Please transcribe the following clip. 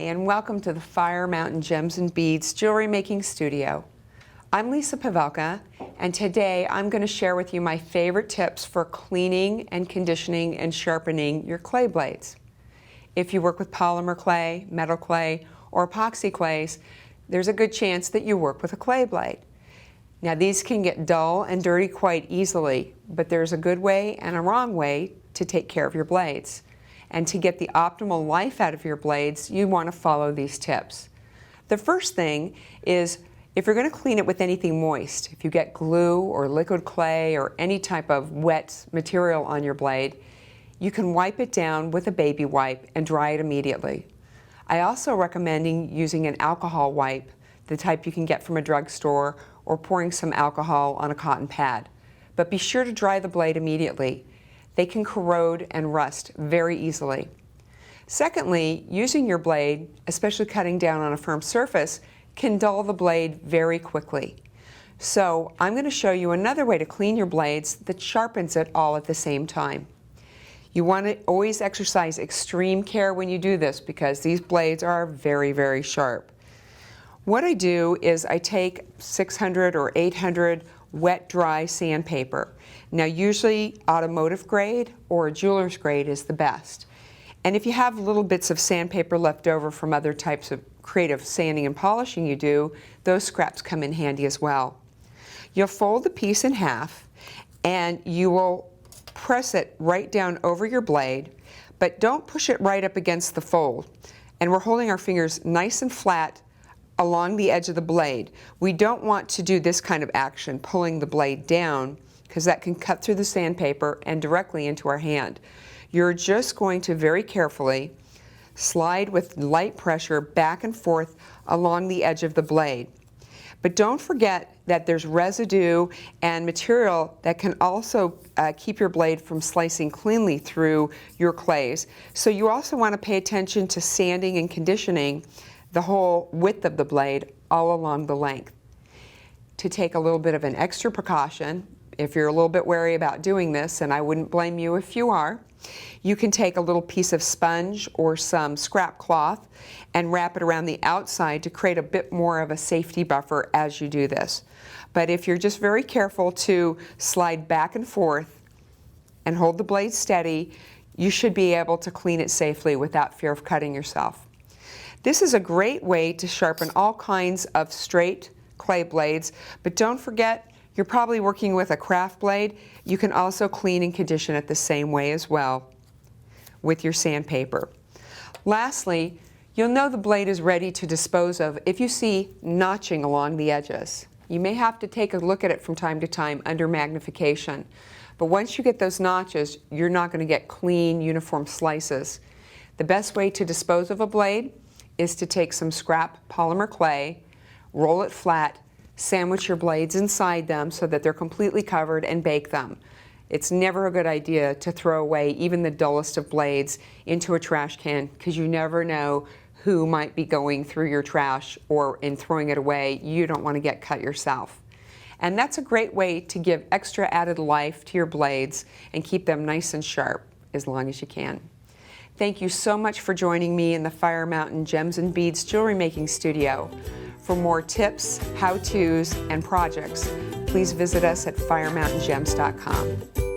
and welcome to the Fire Mountain Gems and Beads Jewelry Making Studio. I'm Lisa Pavelka, and today I'm going to share with you my favorite tips for cleaning and conditioning and sharpening your clay blades. If you work with polymer clay, metal clay, or epoxy clays, there's a good chance that you work with a clay blade. Now these can get dull and dirty quite easily, but there's a good way and a wrong way to take care of your blades. And to get the optimal life out of your blades, you want to follow these tips. The first thing is, if you're going to clean it with anything moist, if you get glue or liquid clay or any type of wet material on your blade, you can wipe it down with a baby wipe and dry it immediately. I also recommend using an alcohol wipe, the type you can get from a drugstore, or pouring some alcohol on a cotton pad. But be sure to dry the blade immediately. They can corrode and rust very easily. Secondly, using your blade, especially cutting down on a firm surface, can dull the blade very quickly. So I'm going to show you another way to clean your blades that sharpens it all at the same time. You want to always exercise extreme care when you do this because these blades are very, very sharp. What I do is I take 600 or 800 wet dry sandpaper. Now usually automotive grade or jeweler's grade is the best. And if you have little bits of sandpaper left over from other types of creative sanding and polishing you do, those scraps come in handy as well. You'll fold the piece in half and you will press it right down over your blade, but don't push it right up against the fold. And we're holding our fingers nice and flat along the edge of the blade. We don't want to do this kind of action, pulling the blade down, because that can cut through the sandpaper and directly into our hand. You're just going to very carefully slide with light pressure back and forth along the edge of the blade. But don't forget that there's residue and material that can also keep your blade from slicing cleanly through your clays. So you also want to pay attention to sanding and conditioning the whole width of the blade all along the length. To take a little bit of an extra precaution, if you're a little bit wary about doing this, and I wouldn't blame you if you are, you can take a little piece of sponge or some scrap cloth and wrap it around the outside to create a bit more of a safety buffer as you do this. But if you're just very careful to slide back and forth and hold the blade steady, you should be able to clean it safely without fear of cutting yourself. This is a great way to sharpen all kinds of straight clay blades, but don't forget, you're probably working with a craft blade. You can also clean and condition it the same way as well with your sandpaper. Lastly, you'll know the blade is ready to dispose of if you see notching along the edges. You may have to take a look at it from time to time under magnification, but once you get those notches, you're not going to get clean, uniform slices. The best way to dispose of a blade is to take some scrap polymer clay, roll it flat, sandwich your blades inside them so that they're completely covered, and bake them. It's never a good idea to throw away even the dullest of blades into a trash can, because you never know who might be going through your trash, or in throwing it away, you don't want to get cut yourself. And that's a great way to give extra added life to your blades and keep them nice and sharp as long as you can. Thank you so much for joining me in the Fire Mountain Gems and Beads Jewelry Making Studio. For more tips, how-tos, and projects, please visit us at firemountaingems.com.